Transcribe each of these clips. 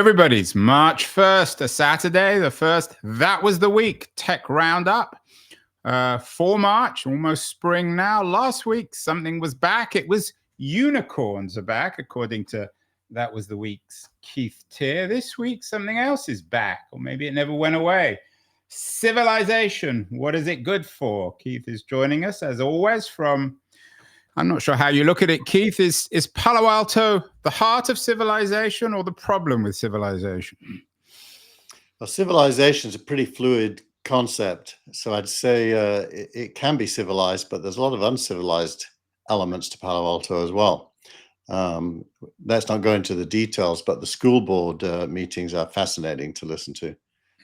everybody. It's March 1st, a Saturday, the first. That was the week. Tech Roundup for March, almost spring now. Last week, something was back. It was unicorns are back, according to That Was the Week's Keith Teare. This week, something else is back, or maybe it never went away. Civilization. What is it good for? Keith is joining us, as always, from... I'm not sure how you look at it, Keith. Is Palo Alto the heart of civilization or the problem with civilization? Well, civilization is a pretty fluid concept. So I'd say it can be civilized, but there's a lot of uncivilized elements to Palo Alto as well. Let's not go into the details, but the school board meetings are fascinating to listen to.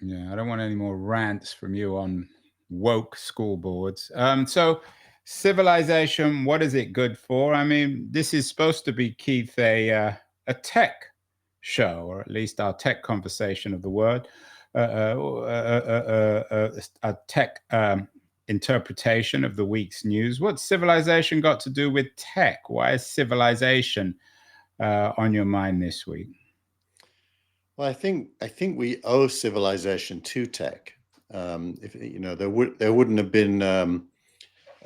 Yeah, I don't want any more rants from you on woke school boards. So civilization, what is it good for? I mean, this is supposed to be, Keith, a tech show, or at least our tech conversation of the word, a tech interpretation of the week's news. What's civilization got to do with tech? Why is civilization on your mind this week? Well, I think we owe civilization to tech. If you know, there wouldn't have been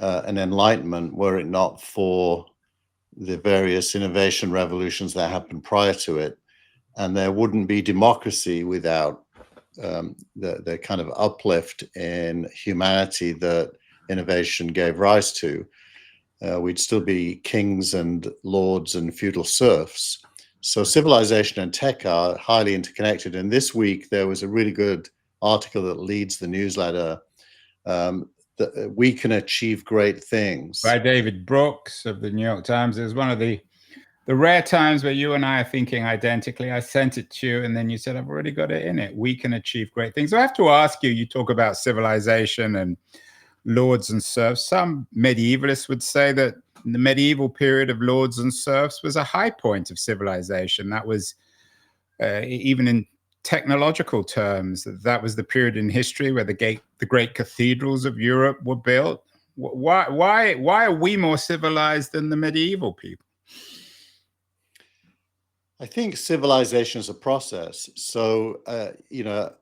an enlightenment were it not for the various innovation revolutions that happened prior to it, and there wouldn't be democracy without the kind of uplift in humanity that innovation gave rise to. We'd still be kings and lords and feudal serfs. So civilization and tech are highly interconnected. And this week there was a really good article that leads the newsletter. That we can achieve great things. By David Brooks of the New York Times. It was one of the rare times where you and I are thinking identically. I sent it to you and then you said, I've already got it in it. We can achieve great things. So I have to ask you, you talk about civilization and lords and serfs. Some medievalists would say that the medieval period of lords and serfs was a high point of civilization. That was even in technological terms, that was the period in history where the great cathedrals of Europe were built. Why are we more civilized than the medieval people? I think civilization is a process. So you know,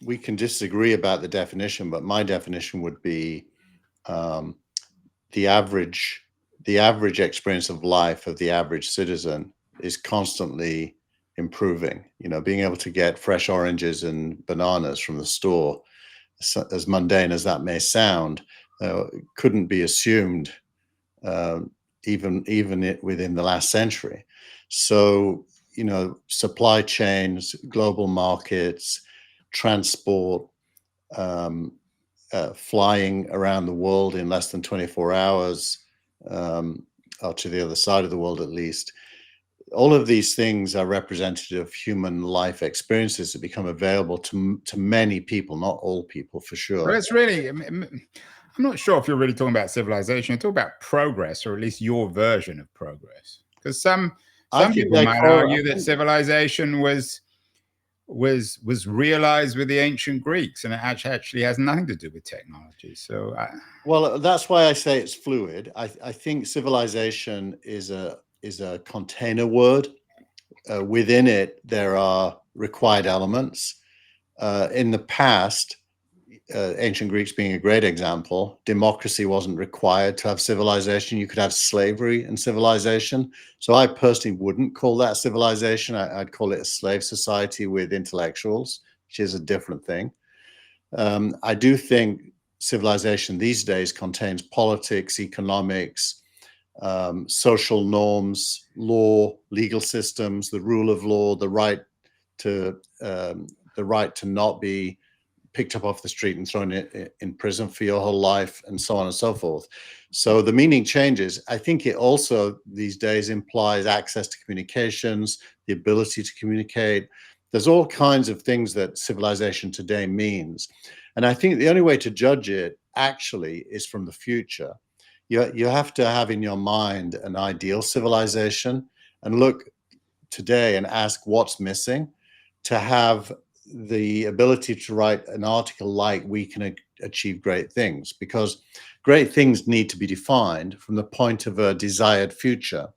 we can disagree about the definition, but my definition would be the average experience of life of the average citizen is constantly improving. You know, being able to get fresh oranges and bananas from the store, as mundane as that may sound, couldn't be assumed even within the last century. So, you know, supply chains, global markets, transport, flying around the world in less than 24 hours, or to the other side of the world at least. All of these things are representative of human life experiences that become available to many people, not all people for sure. Well, it's really, I'm not sure if you're really talking about civilization. You're talking about progress, or at least your version of progress. Because some people might argue that civilization was realized with the ancient Greeks, and it actually has nothing to do with technology. So, well, that's why I say it's fluid. I think civilization is a container word. Within it, there are required elements. In the past, ancient Greeks being a great example, democracy wasn't required to have civilization. You could have slavery and civilization. So I personally wouldn't call that civilization. I'd call it a slave society with intellectuals, which is a different thing. I do think civilization these days contains politics, economics, social norms, law, legal systems, the rule of law, the right to not be picked up off the street and thrown in prison for your whole life, and so on and so forth. So the meaning changes. I think it also these days implies access to communications, the ability to communicate. There's all kinds of things that civilization today means. And I think the only way to judge it actually is from the future. You have to have in your mind an ideal civilization and look today and ask what's missing to have the ability to write an article like we can achieve great things, because great things need to be defined from the point of a desired future.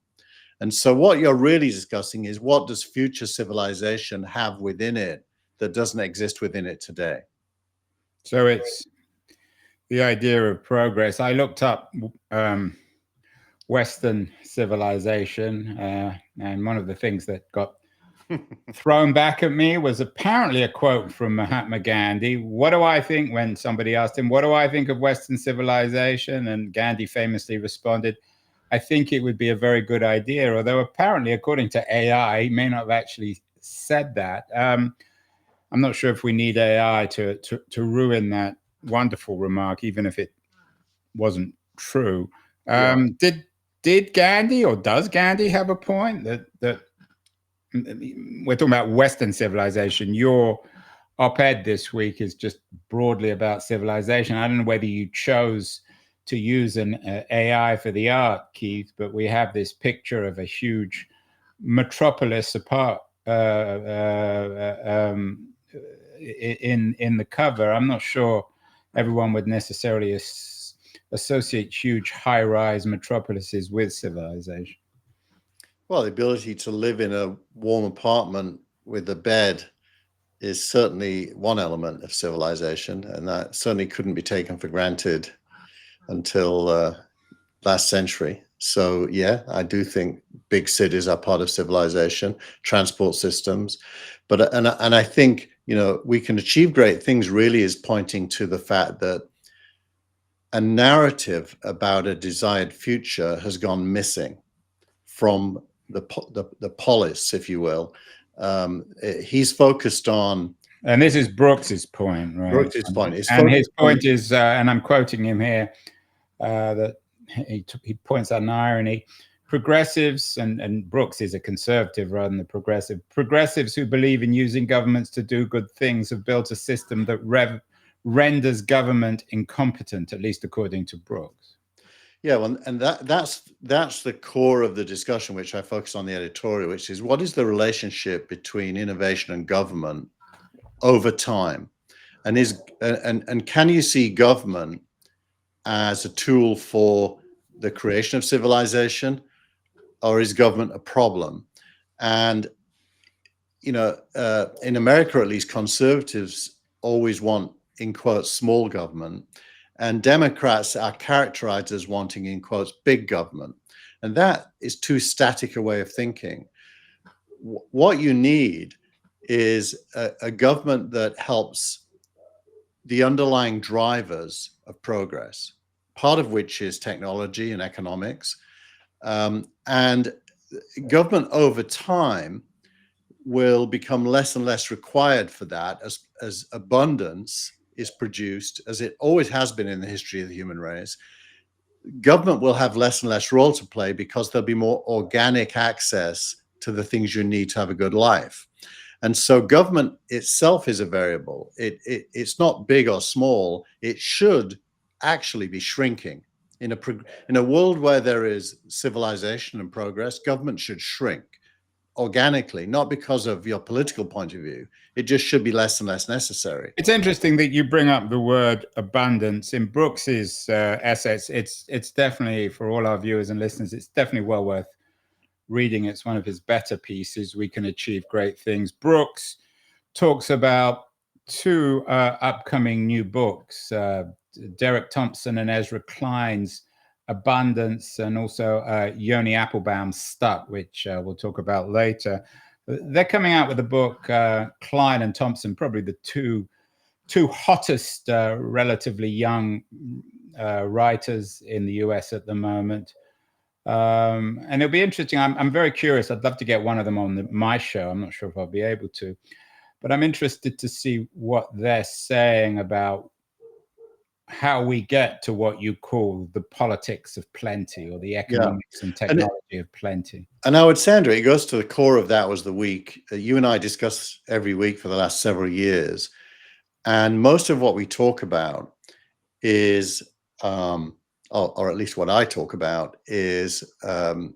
And so what you're really discussing is, what does future civilization have within it that doesn't exist within it today? So it's the idea of progress. I looked up Western civilization, and one of the things that got thrown back at me was apparently a quote from Mahatma Gandhi. What do I think, when somebody asked him, what do I think of Western civilization? And Gandhi famously responded, I think it would be a very good idea. Although apparently, according to AI, he may not have actually said that. I'm not sure if we need AI to ruin that wonderful remark, even if it wasn't true. Did Gandhi, or does Gandhi have a point that we're talking about Western civilization? Your op-ed this week is just broadly about civilization. I don't know whether you chose to use an AI for the art, Keith, but we have this picture of a huge metropolis apart in the cover. I'm not sure everyone would necessarily associate huge high-rise metropolises with civilization. Well, the ability to live in a warm apartment with a bed is certainly one element of civilization, and that certainly couldn't be taken for granted until last century. So yeah, I do think big cities are part of civilization, transport systems, but and I think, you know, we can achieve great things really is pointing to the fact that a narrative about a desired future has gone missing from the polis, if you will. He's focused on, and this is Brooks's point, right? Brooks's point. And his point is, and I'm quoting him here, that he points out an irony. Progressives, and Brooks is a conservative rather than a progressive. Progressives who believe in using governments to do good things have built a system that renders government incompetent, at least according to Brooks. Yeah, well, and that's the core of the discussion, which I focus on the editorial, which is, what is the relationship between innovation and government over time, and can you see government as a tool for the creation of civilization, or is government a problem? And you know, in America, at least, conservatives always want, in quotes, small government. And Democrats are characterized as wanting, in quotes, big government. And that is too static a way of thinking. What you need is a government that helps the underlying drivers of progress, part of which is technology and economics. And government over time will become less and less required for that as abundance is produced, as it always has been in the history of the human race. Government will have less and less role to play because there'll be more organic access to the things you need to have a good life. And so government itself is a variable. It's not big or small. It should actually be shrinking. In a world where there is civilization and progress, government should shrink organically, not because of your political point of view. It just should be less and less necessary. It's interesting that you bring up the word abundance in Brooks's essays. It's definitely, for all our viewers and listeners, it's definitely well worth reading. It's one of his better pieces. We Can Achieve Great Things. Brooks talks about two upcoming new books, Derek Thompson and Ezra Klein's Abundance, and also Yoni Applebaum's Stuck, which we'll talk about later. They're coming out with a book, Klein and Thompson, probably the two hottest relatively young writers in the US at the moment. And it'll be interesting. I'm very curious. I'd love to get one of them on my show. I'm not sure if I'll be able to, but I'm interested to see what they're saying about how we get to what you call the politics of plenty, or the economics and technology of plenty. And I would say, Andrew, it goes to the core of that was the week. You and I discuss every week for the last several years. And most of what we talk about is, or at least what I talk about, is a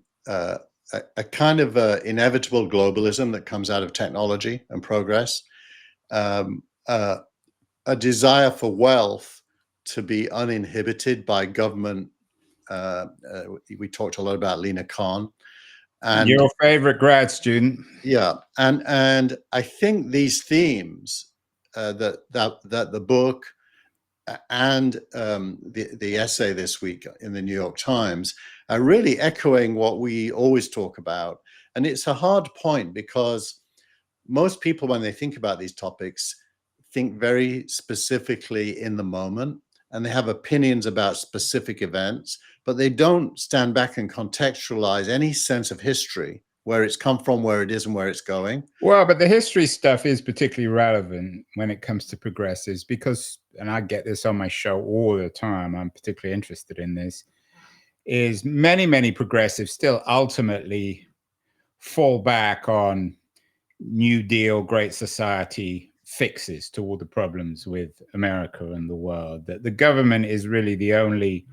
kind of inevitable globalism that comes out of technology and progress, a desire for wealth to be uninhibited by government. We talked a lot about Lina Khan, And your favorite grad student. yeah, and I think these themes that the book and the essay this week in the New York Times are really echoing what we always talk about. And it's a hard point because most people, when they think about these topics, think very specifically in the moment, and they have opinions about specific events, but they don't stand back and contextualize any sense of history, where it's come from, where it is, and where it's going. Well, but the history stuff is particularly relevant when it comes to progressives because, and I get this on my show all the time, I'm particularly interested in this, is many progressives still ultimately fall back on New Deal, Great Society fixes to all the problems with America and the world. That the government is really the only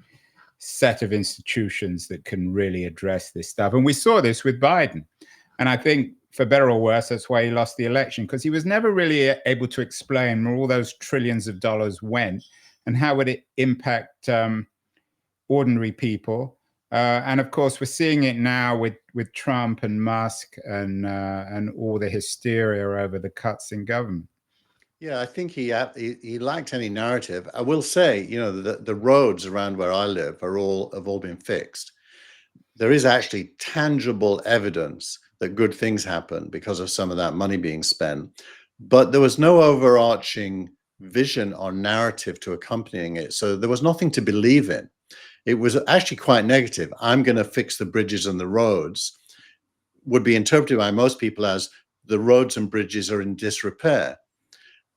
set of institutions that can really address this stuff. And we saw this with Biden. And I think for better or worse, that's why he lost the election, because he was never really able to explain where all those trillions of dollars went and how would it impact ordinary people. And of course, we're seeing it now with Trump and Musk and all the hysteria over the cuts in government. Yeah, I think he lacked any narrative. I will say, you know, the roads around where I live have all been fixed. There is actually tangible evidence that good things happen because of some of that money being spent, but there was no overarching vision or narrative to accompanying it. So there was nothing to believe in. It was actually quite negative. I'm going to fix the bridges and the roads would be interpreted by most people as the roads and bridges are in disrepair.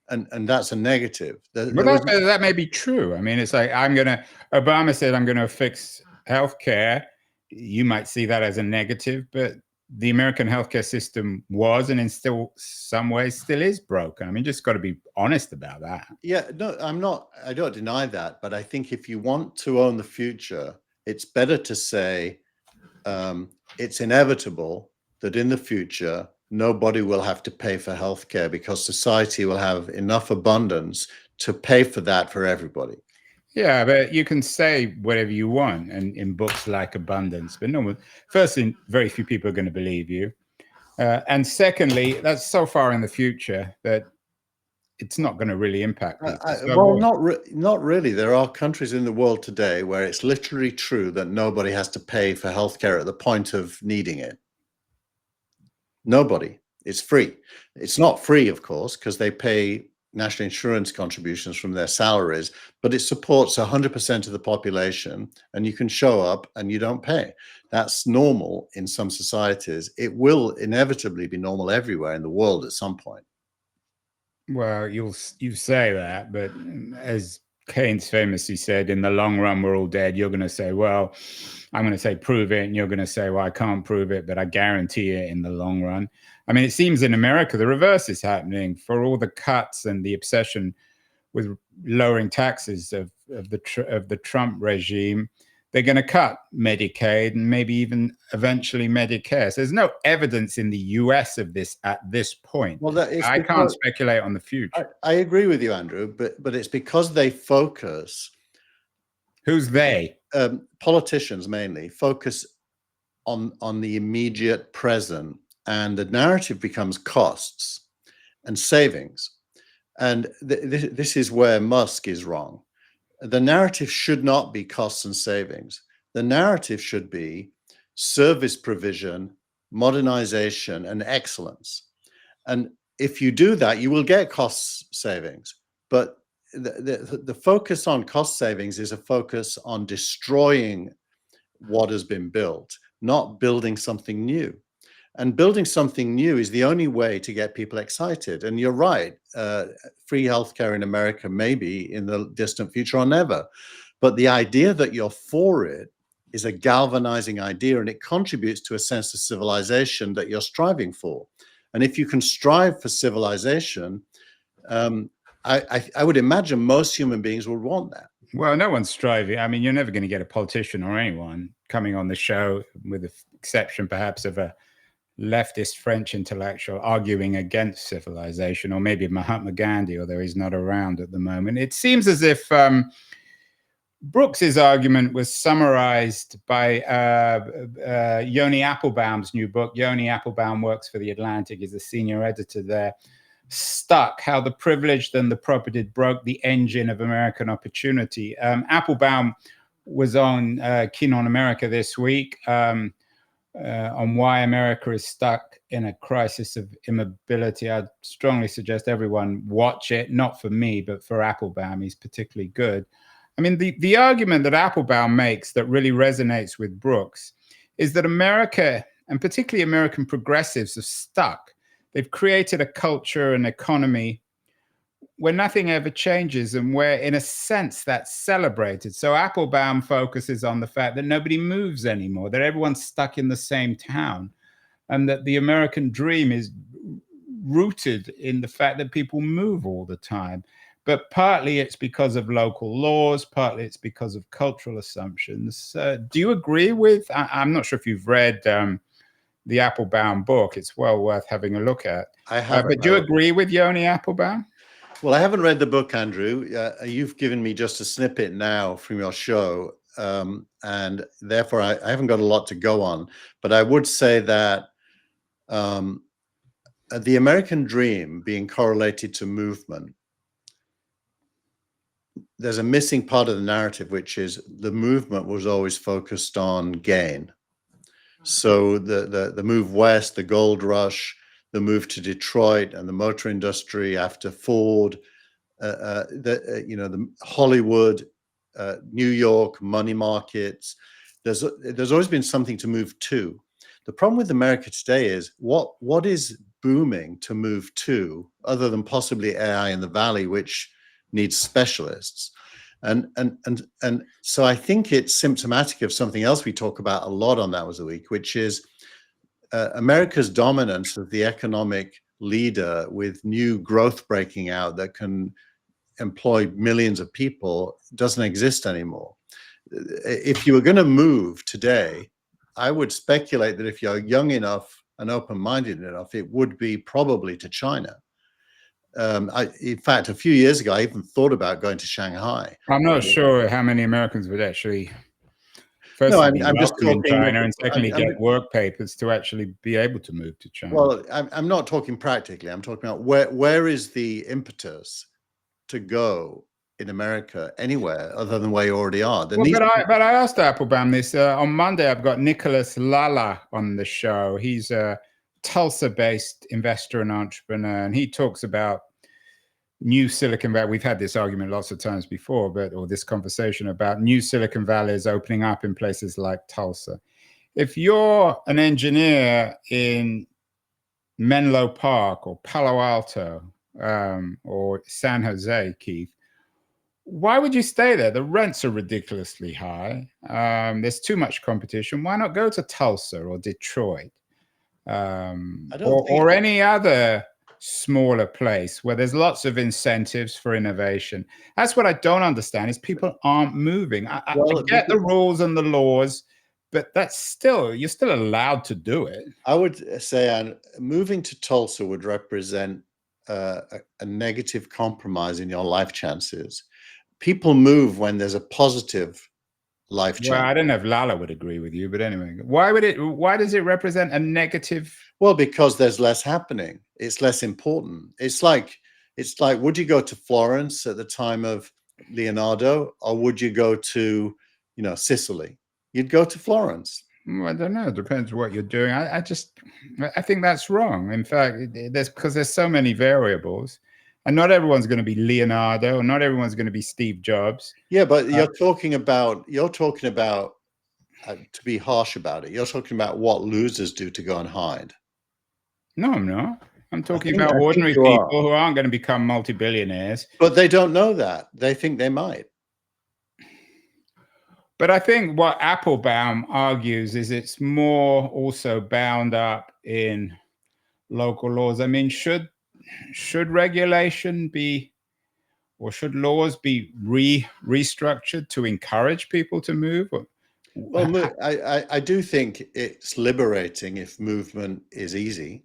And that's a negative. That may be true. I mean, it's like Obama said, I'm going to fix healthcare. You might see that as a negative, but the American healthcare system was and in still some ways still is broken. I mean, just got to be honest about that. Yeah, no, I don't deny that, but I think if you want to own the future, it's better to say it's inevitable that in the future, nobody will have to pay for healthcare because society will have enough abundance to pay for that for everybody. Yeah, but you can say whatever you want and in books like Abundance, but no one, firstly, very few people are going to believe you. And secondly, that's so far in the future that it's not going to really impact people. Not really. There are countries in the world today where it's literally true that nobody has to pay for healthcare at the point of needing it. Nobody. It's free. It's not free, of course, because they pay national insurance contributions from their salaries, but it supports 100% of the population, and you can show up and you don't pay. That's normal in some societies. It will inevitably be normal everywhere in the world at some point. Well, you say that, but as Keynes famously said, in the long run, we're all dead. You're going to say, well, I'm going to say, prove it. And you're going to say, well, I can't prove it, but I guarantee it in the long run. I mean, it seems in America, the reverse is happening. For all the cuts and the obsession with lowering taxes of the Trump regime, they're going to cut Medicaid and maybe even eventually Medicare. So there's no evidence in the US of this at this point. Well, I can't speculate on the future. I agree with you, Andrew, but it's because they focus. Who's they? Politicians mainly focus on the immediate present, and the narrative becomes costs and savings. And this is where Musk is wrong. The narrative should not be costs and savings. The narrative should be service provision, modernization, and excellence. And if you do that, you will get cost savings. But the focus on cost savings is a focus on destroying what has been built, not building something new. And building something new is the only way to get people excited. And you're right, free healthcare in America maybe in the distant future or never. But the idea that you're for it is a galvanizing idea, and it contributes to a sense of civilization that you're striving for. And if you can strive for civilization, I would imagine most human beings would want that. Well, no one's striving. I mean, you're never going to get a politician or anyone coming on the show, with the exception perhaps of a leftist French intellectual, arguing against civilization, or maybe Mahatma Gandhi, although he's not around at the moment. It seems as if Brooks's argument was summarized by Yoni Applebaum's new book. Yoni Applebaum works for The Atlantic, is the senior editor there. Stuck, How the Privileged and the Propertied Broke the Engine of American Opportunity. Applebaum was on Keen on America this week on why America is stuck in a crisis of immobility. I'd strongly suggest everyone watch it, not for me, but for Applebaum. He's particularly good. I mean, the argument that Applebaum makes that really resonates with Brooks is that America, and particularly American progressives, are stuck. They've created a culture and economy where nothing ever changes and where, in a sense, that's celebrated. So Applebaum focuses on the fact that nobody moves anymore, that everyone's stuck in the same town, and that the American dream is rooted in the fact that people move all the time. But partly it's because of local laws, partly it's because of cultural assumptions. Do you agree with, I'm not sure if you've read the Applebaum book. It's well worth having a look at. I haven't. But do you agree with Yoni Applebaum? Well, I haven't read the book, Andrew. You've given me just a snippet now from your show, and therefore I haven't got a lot to go on. But I would say that the American dream being correlated to movement, there's a missing part of the narrative, which is the movement was always focused on gain. So the move west, the gold rush, the move to Detroit and the motor industry after Ford, the Hollywood, New York, money markets. There's always been something to move to. The problem with America today is what is booming to move to, other than possibly AI in the Valley, which needs specialists. And so I think it's symptomatic of something else we talk about a lot on That Was the Week, which is America's dominance of the economic leader with new growth breaking out that can employ millions of people doesn't exist anymore. If you were going to move today, I would speculate that if you're young enough and open-minded enough, it would be probably to China. In fact, a few years ago, I even thought about going to Shanghai. I'm not sure how many Americans would actually, No, firstly, I'm just in talking China, and secondly, get work papers to actually be able to move to China. Well, I'm not talking practically. I'm talking about where is the impetus to go in America anywhere other than where you already are. But I asked Applebaum this on Monday. I've got Nicholas Lala on the show. He's a Tulsa-based investor and entrepreneur, and he talks about new Silicon Valley. We've had this argument lots of times before, or this conversation about new Silicon Valleys opening up in places like Tulsa. If you're an engineer in Menlo Park or Palo Alto or San Jose, Keith, why would you stay there? The rents are ridiculously high. There's too much competition. Why not go to Tulsa or Detroit or any other smaller place where there's lots of incentives for innovation? That's what I don't understand is people aren't moving. I get the rules and the laws, but you're still allowed to do it. I would say moving to Tulsa would represent a negative compromise in your life chances. People move when there's a positive life chance. Well, I don't know if Lala would agree with you, but anyway, why does it represent a negative? Well, because there's less happening. It's less important. It's like, would you go to Florence at the time of Leonardo, or would you go to, Sicily? You'd go to Florence. Well, I don't know. It depends what you're doing. I think that's wrong. In fact, because there's so many variables. And not everyone's going to be Leonardo, and not everyone's going to be Steve Jobs. Yeah, but you're talking about, to be harsh about it, you're talking about what losers do to go and hide. No, I'm not. I'm talking about ordinary people who aren't going to become multi-billionaires. But they don't know that. They think they might. But I think what Applebaum argues is it's more also bound up in local laws. I mean, should regulation be, or should laws be restructured to encourage people to move? Well, I do think it's liberating if movement is easy,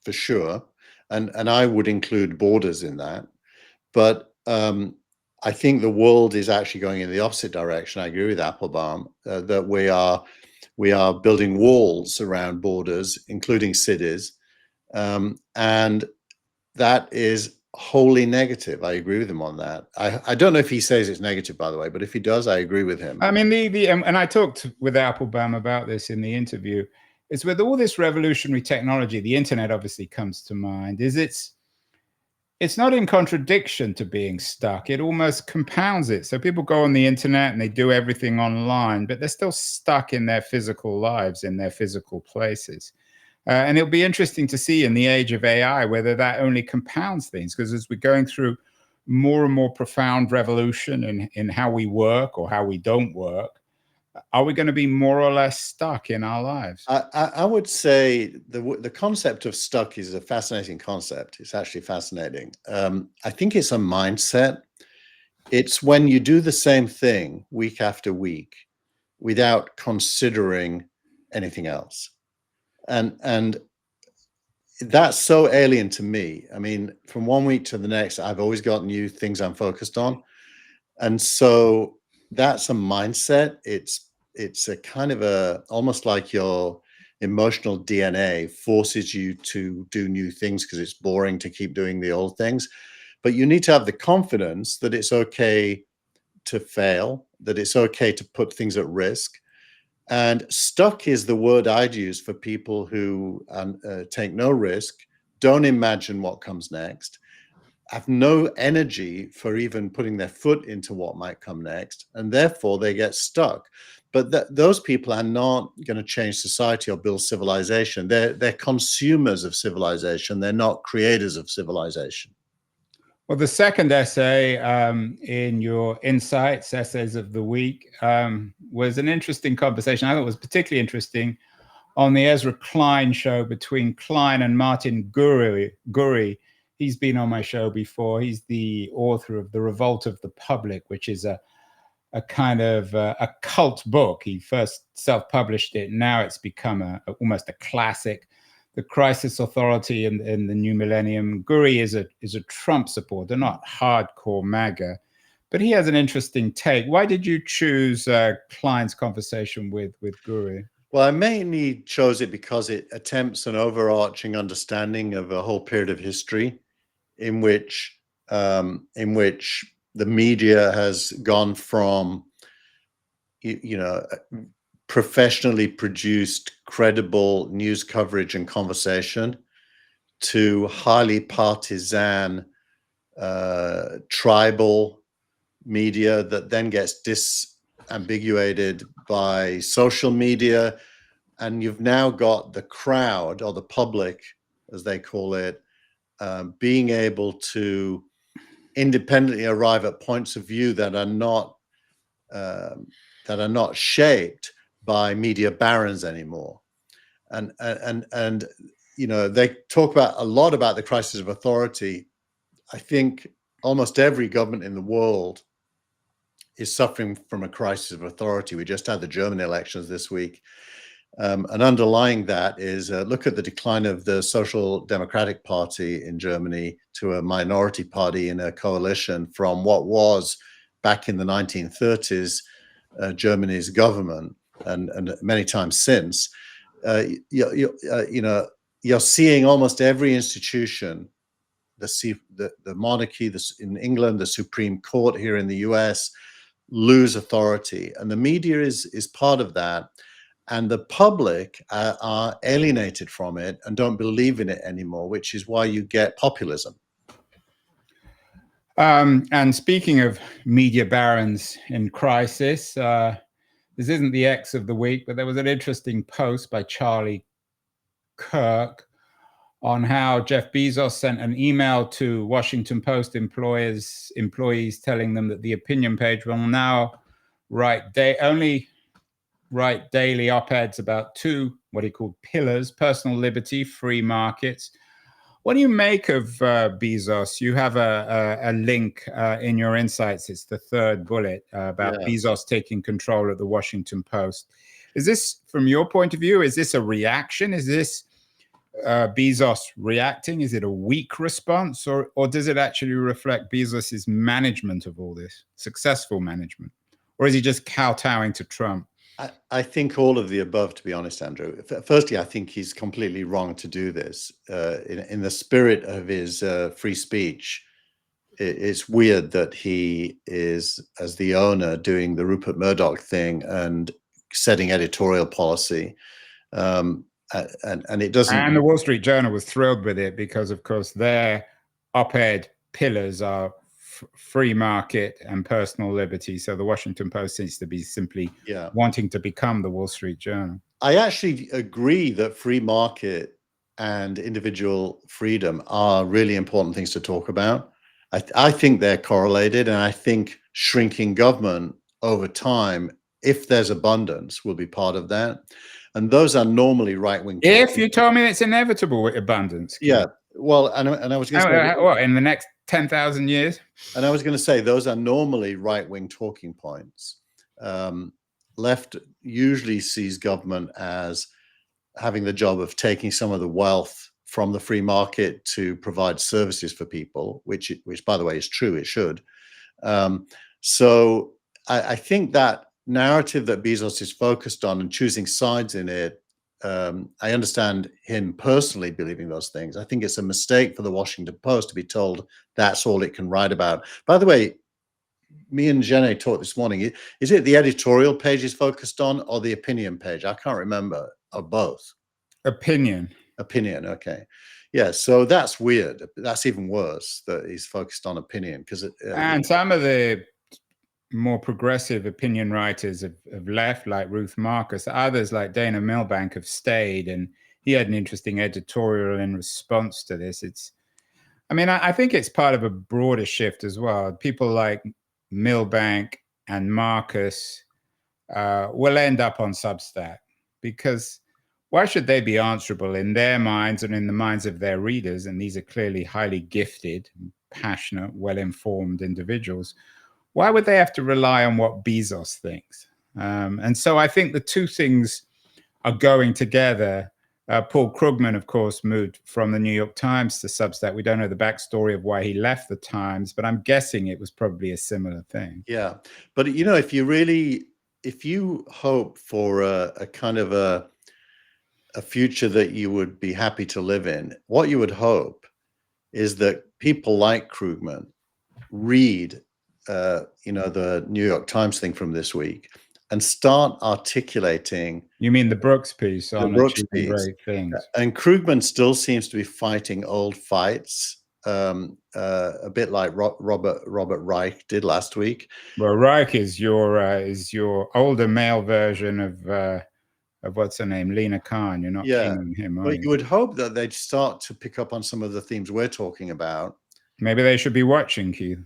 for sure, and I would include borders in that. But I think the world is actually going in the opposite direction. I agree with Applebaum that we are building walls around borders, including cities, and that is wholly negative. I agree with him on that. I don't know if he says it's negative, by the way, but if he does, I agree with him. I mean, and I talked with Applebaum about this in the interview. Is with all this revolutionary technology, the internet obviously comes to mind. It's not in contradiction to being stuck. It almost compounds it. So people go on the internet and they do everything online, but they're still stuck in their physical lives, in their physical places. And it'll be interesting to see in the age of AI whether that only compounds things, because as we're going through more and more profound revolution in how we work or how we don't work, are we going to be more or less stuck in our lives? I would say the concept of stuck is a fascinating concept. It's actually fascinating. I think it's a mindset. It's when you do the same thing week after week without considering anything else. And that's so alien to me. I mean, from one week to the next, I've always got new things I'm focused on. And so that's a mindset. It's a kind of almost like your emotional DNA forces you to do new things because it's boring to keep doing the old things. But you need to have the confidence that it's okay to fail, that it's okay to put things at risk. And stuck is the word I'd use for people who take no risk, don't imagine what comes next, have no energy for even putting their foot into what might come next, and therefore they get stuck. But those people are not going to change society or build civilization. They're consumers of civilization. They're not creators of civilization. Well, the second essay in your Insights, Essays of the Week, was an interesting conversation. I thought it was particularly interesting on the Ezra Klein show between Klein and Martin Gurri. He's been on my show before. He's the author of The Revolt of the Public, which is a kind of a cult book. He first self-published it. Now it's become almost a classic. The Crisis Authority in the New Millennium. Gurri is a Trump supporter, not hardcore MAGA, but he has an interesting take. Why did you choose Klein's conversation with Gurri? Well, I mainly chose it because it attempts an overarching understanding of a whole period of history in which the media has gone from, professionally produced, credible news coverage and conversation to highly partisan, tribal media that then gets disambiguated by social media. And you've now got the crowd, or the public, as they call it, being able to independently arrive at points of view that are not shaped by media barons anymore. And they talk a lot about the crisis of authority. I think almost every government in the world is suffering from a crisis of authority. We just had the German elections this week. And underlying that is look at the decline of the Social Democratic Party in Germany to a minority party in a coalition from what was back in the 1930s Germany's government, and many times since. You're seeing almost every institution, the monarchy, in England, the Supreme Court here in the US, lose authority, and the media is part of that. And the public are alienated from it and don't believe in it anymore, which is why you get populism. And speaking of media barons in crisis, this isn't the X of the week, but there was an interesting post by Charlie Kirk on how Jeff Bezos sent an email to Washington Post employees telling them that the opinion page will now only write daily op-eds about two, what he called pillars: personal liberty, free markets. What do you make of Bezos? You have a link in your Insights. It's the third bullet about Bezos taking control of the Washington Post. Is this, from your point of view, is this a reaction? Is this Bezos reacting? Is it a weak response, or does it actually reflect Bezos's management of all this, successful management, or is he just kowtowing to Trump? I think all of the above, to be honest, Andrew. Firstly, I think he's completely wrong to do this. In the spirit of his free speech, it's weird that he is, as the owner, doing the Rupert Murdoch thing and setting editorial policy. And it doesn't. And the Wall Street Journal was thrilled with it because, of course, their op-ed pillars are free market and personal liberty. So the Washington Post seems to be simply wanting to become the Wall Street Journal. I actually agree that free market and individual freedom are really important things to talk about. I think they're correlated, and I think shrinking government over time, if there's abundance, will be part of that. And those are normally right-wing. If you told me it's inevitable with abundance. Yeah. Well, and I was going to say, what, in the next 10,000 years? And I was going to say, those are normally right-wing talking points. Left usually sees government as having the job of taking some of the wealth from the free market to provide services for people, which by the way is true, it should. So I think that narrative that Bezos is focused on and choosing sides in it, I understand him personally believing those things. I think it's a mistake for the Washington Post to be told that's all it can write about. By the way, me and Jenny talked this morning. Is it the editorial page is focused on or the opinion page? I can't remember, or both. Opinion, okay. Yeah, so that's weird. That's even worse that he's focused on opinion, because and some of the more progressive opinion writers have left, like Ruth Marcus. Others, like Dana Milbank, have stayed, and he had an interesting editorial in response to this. I think it's part of a broader shift as well. People like Milbank and Marcus will end up on Substack, because why should they be answerable in their minds and in the minds of their readers? And these are clearly highly gifted, passionate, well-informed individuals. Why would they have to rely on what Bezos thinks? And so I think the two things are going together. Paul Krugman, of course, moved from the New York Times to Substack. We don't know the backstory of why he left the Times, but I'm guessing it was probably a similar thing. Yeah, but if you hope for a kind of a future that you would be happy to live in, what you would hope is that people like Krugman read the New York Times thing from this week and start articulating. You mean the Brooks piece on Brooks achieving great things? And Krugman still seems to be fighting old fights, a bit like Robert Reich did last week. Well, Reich is your older male version of what's her name, Lena Khan. You're not keen on him, but you would hope that they'd start to pick up on some of the themes we're talking about. Maybe they should be watching, Keith.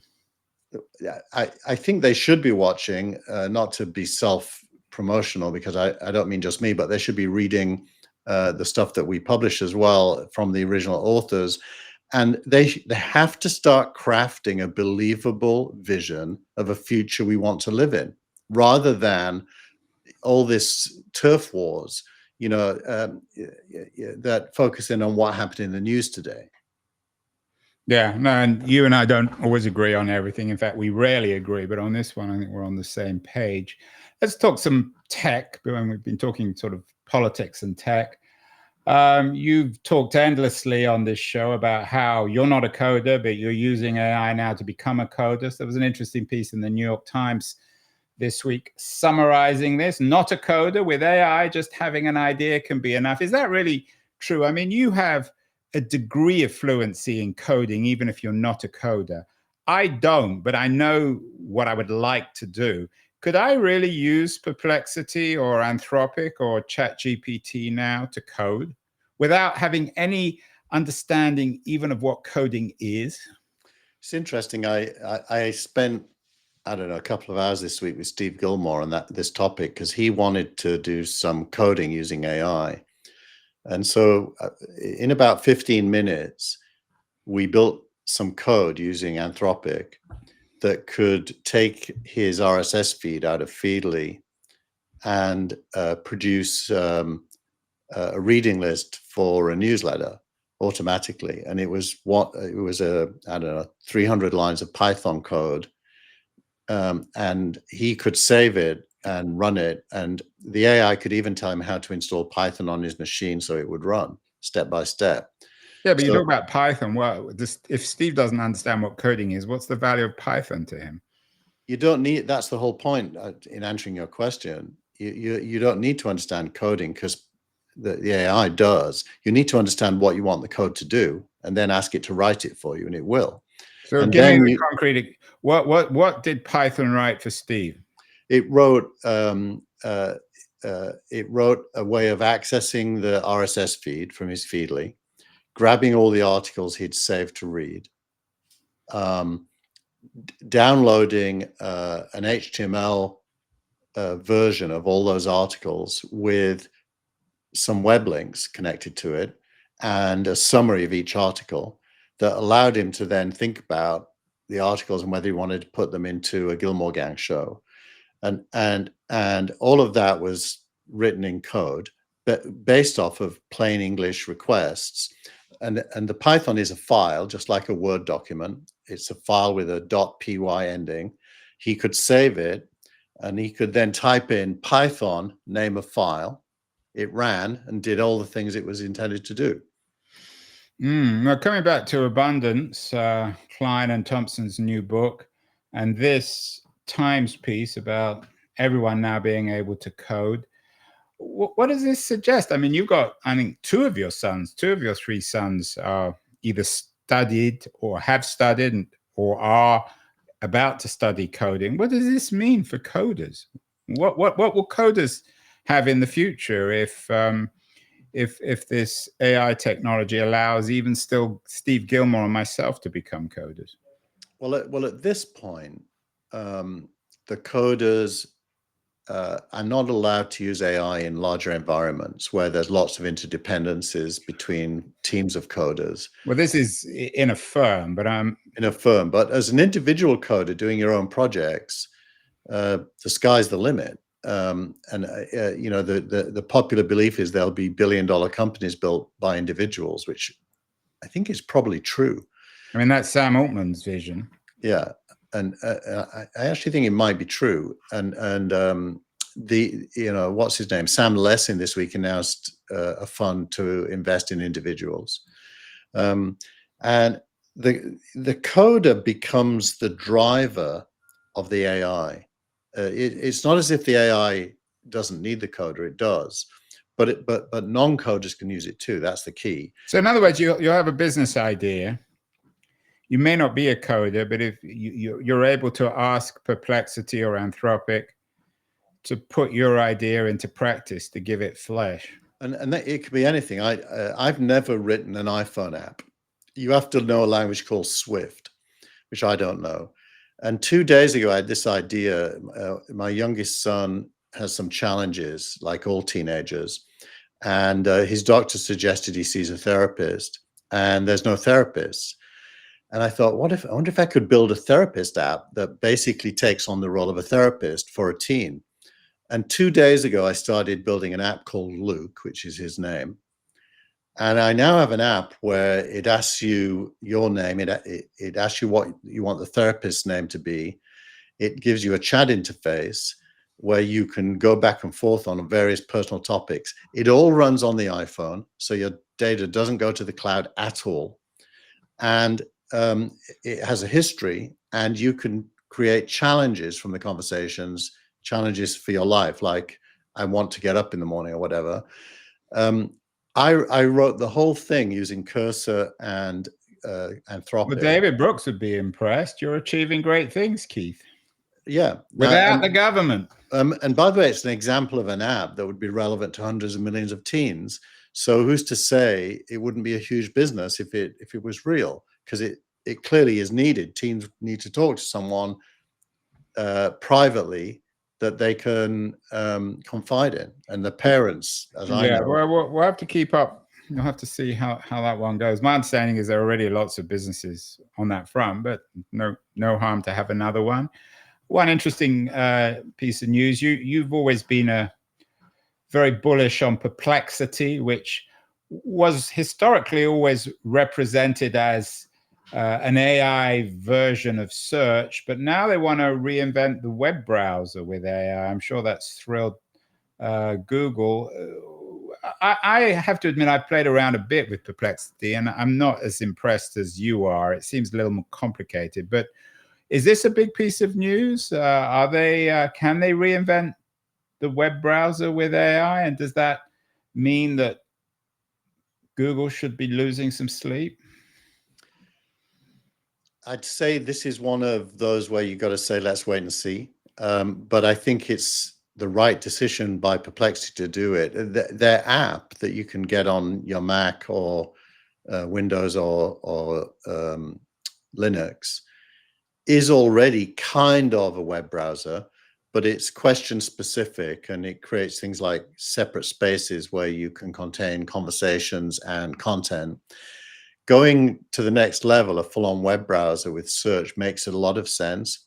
I think they should be watching, not to be self-promotional, because I don't mean just me, but they should be reading the stuff that we publish as well from the original authors. And they have to start crafting a believable vision of a future we want to live in, rather than all this turf wars, that focus in on what happened in the news today. Yeah, no, and you and I don't always agree on everything. In fact, we rarely agree, but on this one, I think we're on the same page. Let's talk some tech, when we've been talking sort of politics and tech. You've talked endlessly on this show about how you're not a coder, but you're using AI now to become a coder. So there was an interesting piece in the New York Times this week summarizing this. Not a coder, with AI, just having an idea can be enough. Is that really true? I mean, you have a degree of fluency in coding, even if you're not a coder. I don't, but I know what I would like to do. Could I really use Perplexity or Anthropic or ChatGPT now to code without having any understanding even of what coding is? It's interesting. I spent, I don't know, a couple of hours this week with Steve Gilmore on this topic, because he wanted to do some coding using AI. And so in about 15 minutes, we built some code using Anthropic that could take his RSS feed out of Feedly and produce a reading list for a newsletter automatically, and it was I don't know, 300 lines of Python code, and he could save it and run it, and the AI could even tell him how to install Python on his machine so it would run step by step. Yeah, but you So talk about Python. Well, if Steve doesn't understand what coding is, what's the value of Python to him? you don't need. That's the whole point in answering your question. You don't need to understand coding because the AI does. You need to understand what you want the code to do, and then ask it to write it for you, and it will. So And give me then the concrete. What did Python write for Steve? it wrote it wrote a way of accessing the RSS feed from his Feedly, grabbing all the articles he'd saved to read, downloading an HTML version of all those articles with some web links connected to it and a summary of each article that allowed him to then think about the articles and whether he wanted to put them into a Gilmore Gang show. And all of that was written in code, but based off of plain English requests. And the Python is a file, just like a Word document. It's a file with a .py ending. He could save it, and he could then type in Python, name of file. It ran and did all the things it was intended to do. Now, coming back to Abundance, Klein and Thompson's new book, and this Times piece about everyone now being able to code. What does this suggest? I mean, you've got, I think, two of your three sons are either studied or have studied or are about to study coding. What does this mean for coders? What will coders have in the future if this AI technology allows even still Steve Gilmore and myself to become coders? Well, at this point, the coders are not allowed to use AI in larger environments where there's lots of interdependencies between teams of coders. Well, this is in a firm, but in a firm. But as an individual coder doing your own projects, the sky's the limit. You know, the popular belief is there'll be billion-dollar companies built by individuals, which I think is probably true. I mean, that's Sam Altman's vision. Yeah, and I actually think it might be true. And you know, what's his name? Sam Lessin this week announced a fund to invest in individuals, and the coder becomes the driver of the AI. It's not as if the AI doesn't need the coder; it does, but non-coders can use it too. That's the key. So, in other words, you have a business idea. You may not be a coder, but if you're able to ask Perplexity or Anthropic to put your idea into practice, to give it flesh. And that, it could be anything. I've never written an iPhone app. You have to know a language called Swift, which I don't know. And 2 days ago, I had this idea. My youngest son has some challenges, like all teenagers, and his doctor suggested he sees a therapist, and there's no therapist. And I thought, I wonder if I could build a therapist app that basically takes on the role of a therapist for a teen. And 2 days ago, I started building an app called Luke, which is his name. And I now have an app where it asks you your name. It asks you what you want the therapist's name to be. It gives you a chat interface where you can go back and forth on various personal topics. It all runs on the iPhone, so your data doesn't go to the cloud at all. And it has a history, and you can create challenges from the conversations, challenges for your life, like I want to get up in the morning or whatever. I wrote the whole thing using Cursor and Anthropic. Well, David Brooks would be impressed. You're achieving great things, Keith. Yeah. Without the government. And by the way, it's an example of an app that would be relevant to hundreds of millions of teens. So who's to say it wouldn't be a huge business if it was real? Because it clearly is needed. Teens need to talk to someone privately that they can confide in, and the parents, as I know. Well, we'll have to keep up. You'll have to see how that one goes. My understanding is there are already lots of businesses on that front, but no harm to have another one. One interesting piece of news: you've always been a very bullish on Perplexity, which was historically always represented as an AI version of search, but now they want to reinvent the web browser with AI. I'm sure that's thrilled Google. I have to admit, I've played around a bit with Perplexity, and I'm not as impressed as you are. It seems a little more complicated. But is this a big piece of news? Can they reinvent the web browser with AI? And does that mean that Google should be losing some sleep? I'd say this is one of those where you got to say, let's wait and see. But I think it's the right decision by Perplexity to do it. Their app that you can get on your Mac or Windows or Linux is already kind of a web browser, but it's question specific, and it creates things like separate spaces where you can contain conversations and content. Going to the next level, a full-on web browser with search, makes a lot of sense.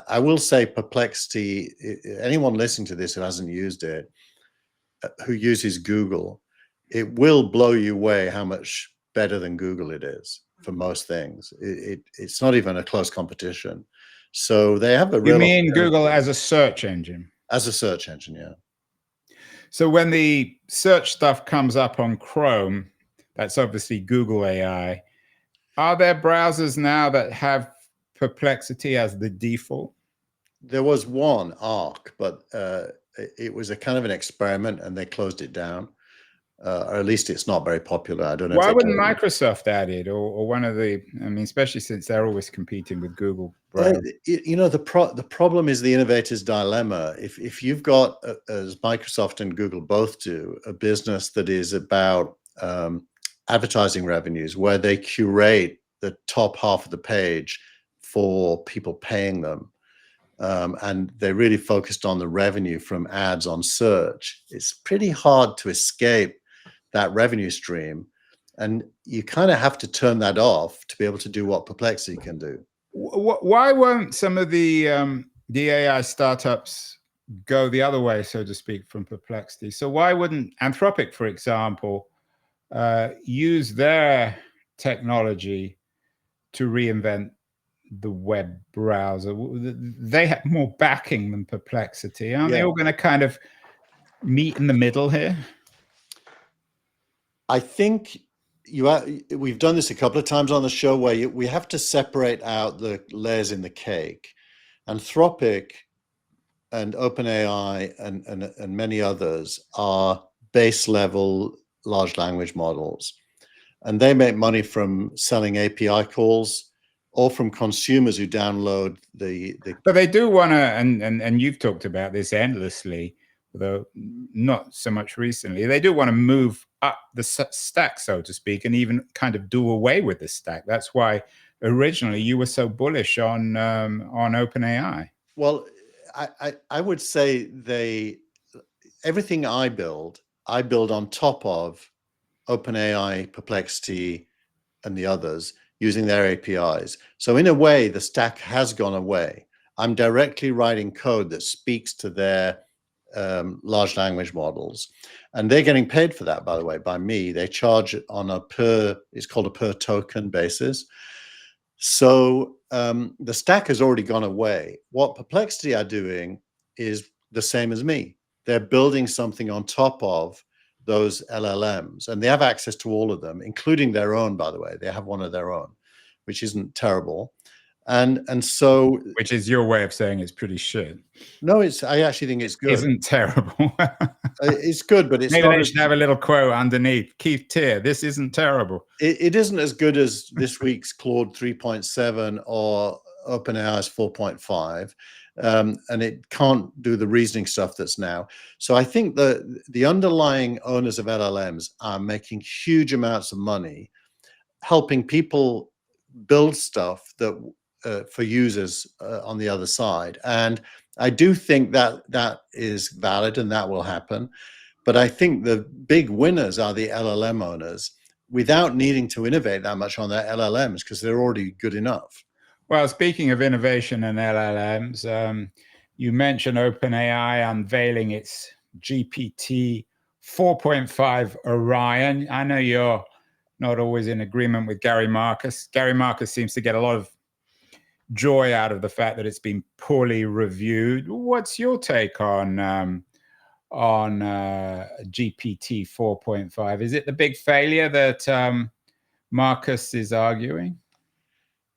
I will say Perplexity, anyone listening to this who hasn't used it, who uses Google, it will blow you away how much better than Google it is for most things. It's not even a close competition. So they have a real... You mean Google as a search engine? As a search engine, yeah. So when the search stuff comes up on Chrome, that's obviously Google AI. Are there browsers now that have Perplexity as the default? There was one, Arc, but it was a kind of an experiment, and they closed it down. Or at least it's not very popular. I don't know. Why wouldn't Microsoft add it, or one of the? I mean, especially since they're always competing with Google. You know, the problem is the innovator's dilemma. If you've got, as Microsoft and Google both do, a business that is about advertising revenues, where they curate the top half of the page for people paying them, and they really focused on the revenue from ads on search, it's pretty hard to escape that revenue stream, and you kind of have to turn that off to be able to do what Perplexity can do. Why won't some of the AI startups go the other way, so to speak, from Perplexity? So why wouldn't Anthropic, for example, use their technology to reinvent the web browser? They have more backing than Perplexity. Aren't they all going to kind of meet in the middle here? I think we've done this a couple of times on the show, where we have to separate out the layers in the cake. Anthropic and OpenAI and many others are base level large language models, and they make money from selling API calls or from consumers who download the But they do want to, and you've talked about this endlessly, although not so much recently. They do want to move up the stack, so to speak, and even kind of do away with the stack. That's why originally you were so bullish on OpenAI. Well, I would say everything I build on top of OpenAI, Perplexity, and the others using their APIs. So in a way, the stack has gone away. I'm directly writing code that speaks to their large language models, and they're getting paid for that, by the way, by me. They charge on it's called a per token basis. So the stack has already gone away. What Perplexity are doing is the same as me. They're building something on top of those LLMs, and they have access to all of them, including their own, by the way. They have one of their own, which isn't terrible. And so, which is your way of saying it's pretty shit. No, I actually think it's good. Isn't terrible. It's good, but it's maybe they should have a little quote underneath. Keith Tier, this isn't terrible. It isn't as good as this week's Claude 3.7 or OpenAI's 4.5, and it can't do the reasoning stuff that's now. So I think the underlying owners of LLMs are making huge amounts of money helping people build stuff that for users on the other side. And I do think that is valid, and that will happen. But I think the big winners are the LLM owners, without needing to innovate that much on their LLMs, because they're already good enough. Well, speaking of innovation and LLMs, you mentioned OpenAI unveiling its GPT 4.5 Orion. I know you're not always in agreement with Gary Marcus. Gary Marcus seems to get a lot of joy out of the fact that it's been poorly reviewed. What's your take on GPT 4.5? Is it the big failure that Marcus is arguing?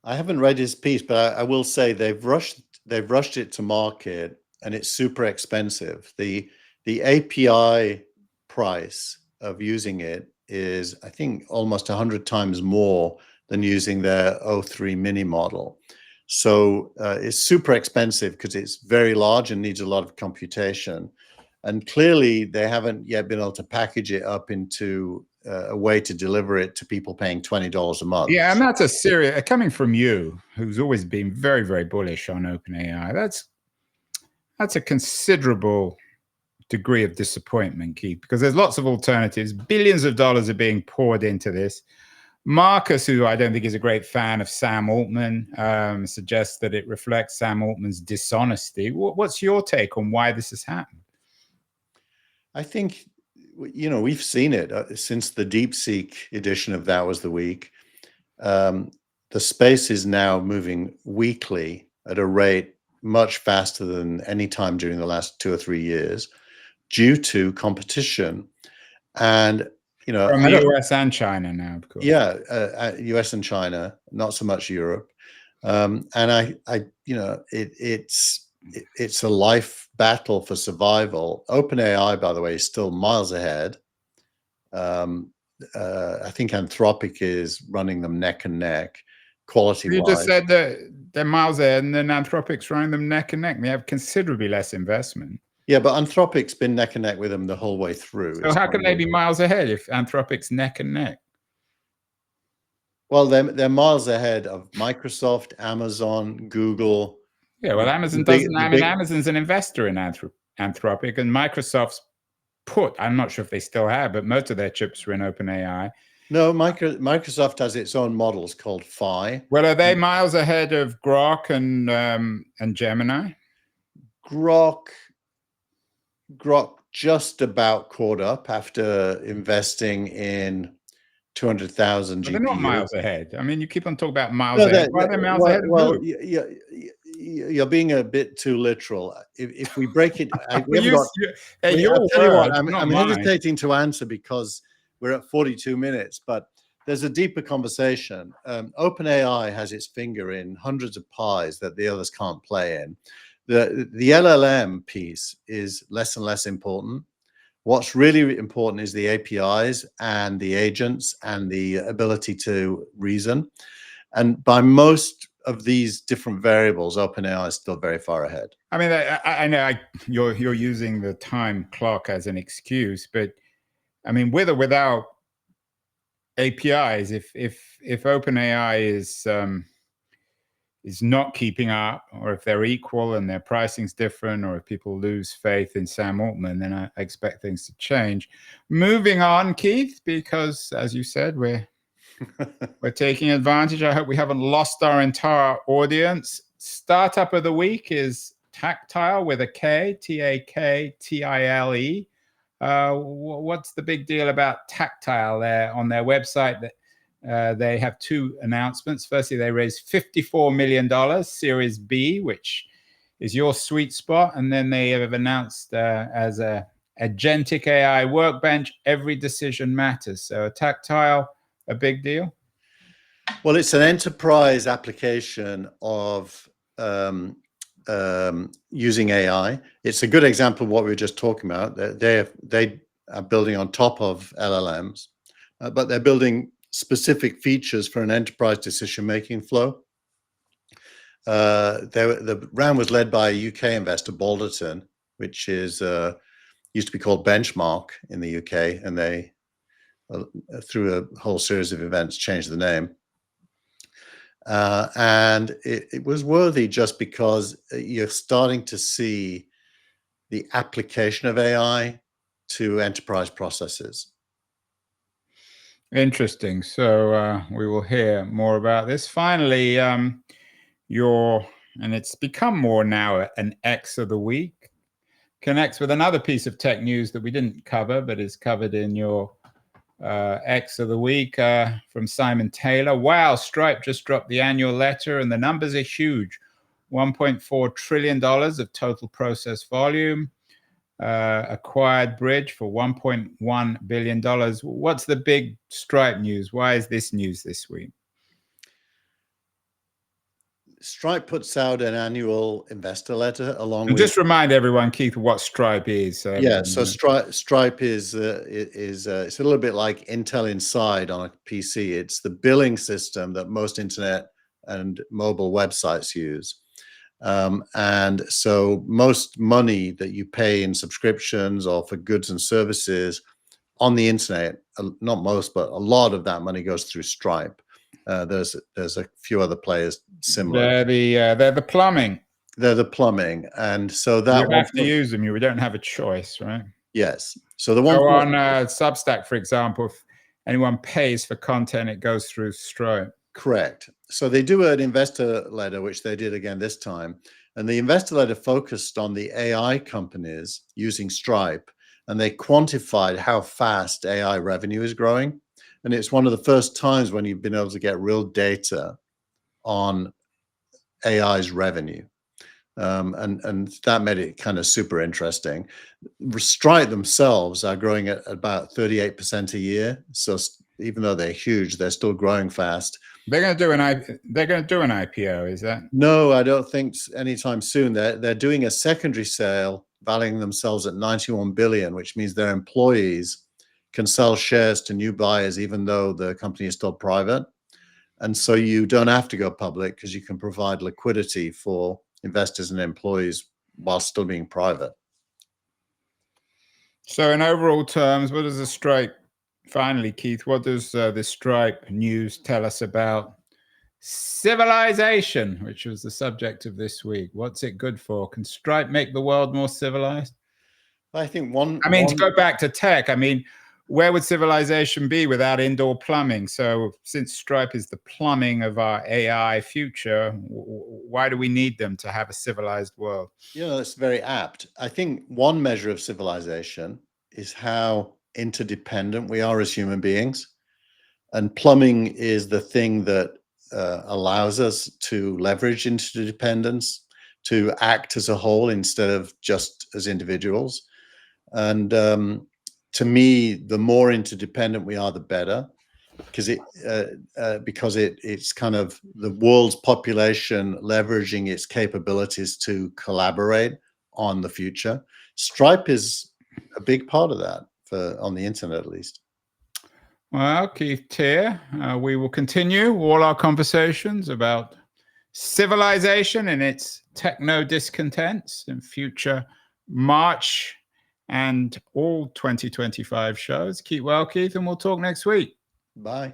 I haven't read his piece, but I will say they've rushed it to market, and it's super expensive. The API price of using it is, I think, almost 100 times more than using their O3 mini model. So it's super expensive because it's very large and needs a lot of computation. And clearly, they haven't yet been able to package it up into a way to deliver it to people paying $20 a month. Yeah, and that's a serious, coming from you, who's always been very, very bullish on OpenAI. That's a considerable degree of disappointment, Keith, because there's lots of alternatives. Billions of dollars are being poured into this. Marcus, who I don't think is a great fan of Sam Altman, suggests that it reflects Sam Altman's dishonesty. What's your take on why this has happened? I think, we've seen it since the DeepSeek edition of That Was the Week. The space is now moving weekly at a rate much faster than any time during the last 2 or 3 years due to competition. And, from the US and China now, of course. Yeah, US and China, not so much Europe. And it's a life battle for survival. OpenAI, by the way, is still miles ahead. I think Anthropic is running them neck and neck, quality-wise. You just said that they're miles ahead, and then Anthropic's running them neck and neck. They have considerably less investment. Yeah, but Anthropic's been neck and neck with them the whole way through. So how can they be miles ahead if Anthropic's neck and neck? Well, they're miles ahead of Microsoft, Amazon, Google. Yeah, well, Amazon doesn't. Amazon's an investor in Anthropic, and Microsoft's I'm not sure if they still have, but most of their chips are in OpenAI. No, Microsoft has its own models called Phi. Well, are they miles ahead of Grok and Gemini? Grok just about caught up after investing in 200,000 GPUs. They're not miles ahead. I mean, you keep on talking about miles ahead. Why are they miles ahead? Well, you're being a bit too literal. If we break it, I'll tell you what, I'm hesitating to answer because we're at 42 minutes, but there's a deeper conversation. OpenAI has its finger in hundreds of pies that the others can't play in. The LLM piece is less and less important. What's really important is the APIs and the agents and the ability to reason. And by most of these different variables, OpenAI is still very far ahead. I mean, I know you're using the time clock as an excuse, but I mean, with or without APIs, if OpenAI is not keeping up, or if they're equal and their pricing's different, or if people lose faith in Sam Altman, then I expect things to change. Moving on, Keith, because as you said, we're taking advantage. I hope we haven't lost our entire audience. Startup of the week is Tactile with a K, Taktile. What's the big deal about Tactile there on their website? That they have 2 announcements. Firstly, they raised $54 million, Series B, which is your sweet spot. And then they have announced as a agentic AI workbench, every decision matters. So Tactile, a big deal? Well, it's an enterprise application of using AI. It's a good example of what we were just talking about. They are building on top of LLMs, but they're building specific features for an enterprise decision-making flow. The round was led by a UK investor, Balderton, which is used to be called Benchmark in the UK, and they, through a whole series of events, changed the name. And it was worthy just because you're starting to see the application of AI to enterprise processes. Interesting. So we will hear more about this. Finally, and it's become more now an X of the week, connects with another piece of tech news that we didn't cover, but is covered in your X of the week from Simon Taylor. Wow, Stripe just dropped the annual letter, and the numbers are huge. $1.4 trillion of total process volume. Acquired Bridge for $1.1 billion. What's the big Stripe news? Why is this news this week? Stripe puts out an annual investor letter along with. Just remind everyone, Keith, what Stripe is. Yeah, so Stripe is it's a little bit like Intel Inside on a PC. It's the billing system that most internet and mobile websites use. And so most money that you pay in subscriptions or for goods and services on the internet, not most, but a lot of that money goes through Stripe. There's a few other players similar. They're the plumbing. They're the plumbing, and so that you have to use them. You don't have a choice, right? Yes. So the one on Substack, for example, if anyone pays for content, it goes through Stripe. Correct. So they do an investor letter, which they did again this time, and the investor letter focused on the AI companies using Stripe, and they quantified how fast AI revenue is growing. And it's one of the first times when you've been able to get real data on AI's revenue. And that made it kind of super interesting. Stripe themselves are growing at about 38% a year. So even though they're huge, they're still growing fast. They're going to do an IPO, is that? No, I don't think anytime soon. They're doing a secondary sale, valuing themselves at 91 billion, which means their employees can sell shares to new buyers, even though the company is still private. And so you don't have to go public because you can provide liquidity for investors and employees while still being private. So in overall terms, what does the Stripe, finally, Keith, what does the Stripe news tell us about civilization, which was the subject of this week? What's it good for? Can Stripe make the world more civilized? I think to go back to tech, where would civilization be without indoor plumbing? So since Stripe is the plumbing of our AI future, why do we need them to have a civilized world? That's very apt. I think one measure of civilization is how interdependent we are as human beings. And plumbing is the thing that allows us to leverage interdependence, to act as a whole instead of just as individuals. And to me, the more interdependent we are, the better, because it's kind of the world's population leveraging its capabilities to collaborate on the future. Stripe is a big part of that, on the internet at least. Well, Keith Teare, we will continue all our conversations about civilization and its techno discontents in future March and all 2025 shows. Keep well, Keith, and we'll talk next week. Bye.